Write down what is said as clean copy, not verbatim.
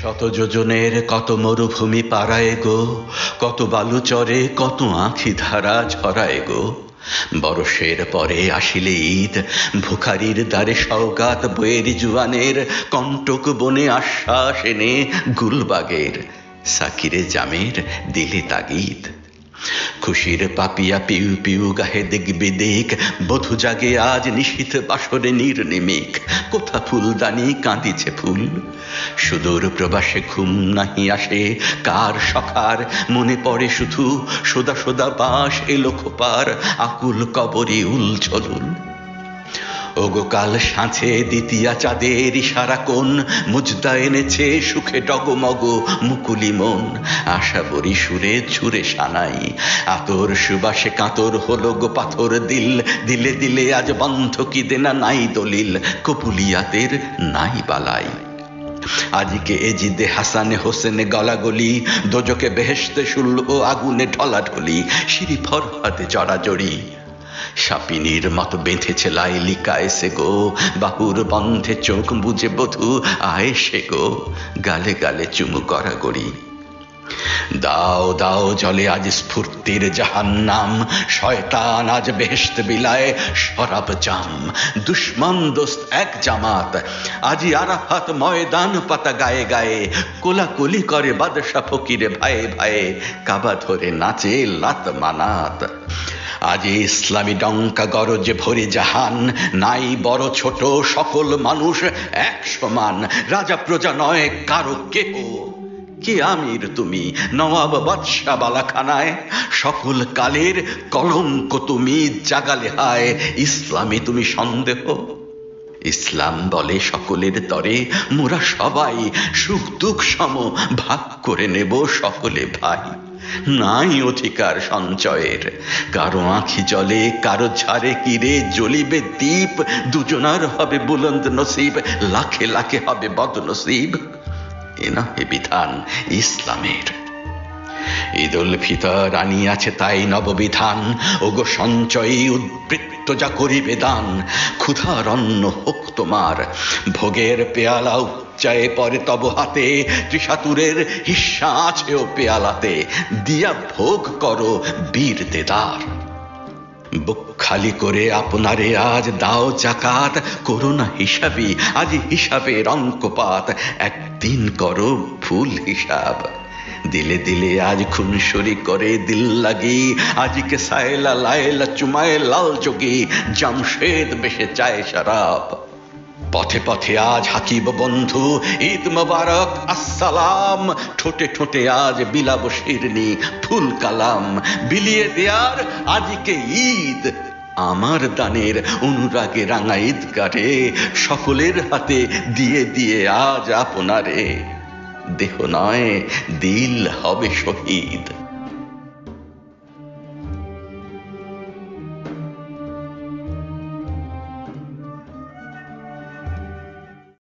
শত যোজনের কত মরুভূমি পাড়ায় গো, কত বালুচরে কত আঁখি ধারা ঝরায় গো। বরষের পরে আসিলে ঈদ, ভুখারির দ্বারে সওগাত বইয়ের জুয়ানের, কণ্টক বনে আশ্বাস এনে গুলবাগের, সাকিরে জামের দিলে তাগিদ। খুশির পাপিয়া পিউ পিউ গাহে দেখবে দেখ, বধু জাগে আজ নিশীথ বাসরে নির্নিমেক। কোথা ফুলদানি কাঁদিছে ফুল, সুদূর প্রবাসে ঘুম নাহি আসে কার সখার, মনে পড়ে শুধু সোদা সোদা বাঁশ এলো খোপার, আকুল কবরে উলঝলুল। ওগো কাল সাঁঝে দ্বিতীয়া চাঁদের ইশারা কোন, মুজদা এনেছে সুখে ডগমগ মুকুলি মন। আশা বরি সুরে ছুরে সানাই, আতর সুবাসে কাতর হলো গো পাথর দিল। দিলে দিলে আজ বন্ধ কি দেনা নাই দলিল, কপুলিয়াতের নাই বালাই। আজিকে এজিদে হাসানে হোসেনে গলাগলি, দোজকে বেহেশতে শুল ও আগুনে ঢলাঢলি, সিঁড়ি ফরহাতে জড়াজড়ি। সাপিনীর মতো বেঁধেছে লাইলিকা এসে গো, বাহুর বন্ধে চোখ বুঝে বধূ আয়েসে গো, গালে গালে চুমু গড়াগড়ি। দাও দাও জলে আজ স্ফূর্তির জাহান্নাম, শয়তান আজ বেহেশত বিলায় শরাব জাম। দুশ্মন দোস্ত এক জামাত, আজি আরাফাত ময়দান পাতা গায়ে গায়ে, কোলাকুলি করে বাদশা ফকিরে ভাইয়ে ভাইয়ে, কাবা ধরে নাচে লাত মানাত। আজ ইসলামী ডঙ্কা গরজে ভরে জাহান, নাই বড় ছোট সকল মানুষ এক সমান। রাজা প্রজা নয় কারো কেহ, কে আমির তুমি নওয়াব বাদশা বালাখানায়, সকল কালের কলঙ্ক তুমি জাগালে হায়, ইসলামে তুমি সন্দেহ। ইসলাম বলে সকলের তরে মোরা সবাই সুখ দুঃখ সম ভাগ করে নেব সকলে ভাই। নাই অধিকার সঞ্চয়ের, কারো আঁখি জলে কারো ঝাড়ে কিরে জ্বলিবে দ্বীপ, দুজনার হবে বুলন্দ নসিব, লাখে লাখে হবে বদনসিব। এ নহে বিধান ইসলামের। ঈদুল ফিতর আনিয়াছে তাই নববিধান, ওগো সঞ্চয়ী উদ্বৃত্ত যা করিবে দান। ক্ষুধার অন্ন হোক তোমার, ভোগের পেয়ালা উচ্চায়ে পরে তব হাতে, ত্রিশাতুরের হিস্সা আছে ও পেয়ালাতে, দিয়া ভোগ করো বীর দেদার। বুক খালি করে আপনারে আজ দাও জাকাত, করো না হিসাবি আজ হিসাবের অঙ্কপাত, একদিন করো ভুল হিসাব। দিলে দিলে আজ খুনসুরি করে দিল লাগি, আজকে সায়লা লায়লা চুমায় লাল যোগী, জামশেদ বেশে চায় শরাব। পথে পথে আজ হাকিব বন্ধু ঈদ মোবারক আসসালাম, ঠোঁটে ঠোঁটে আজ বিলাব শিরনি ফুল কালাম। বিলিয়ে দেয়ার আজকে ঈদ, আমার দানের অনুরাগে রাঙা ঈদগারে, সকলের হাতে দিয়ে দিয়ে আজ আপনারে। দেহ নয় দিল হবে শহীদ।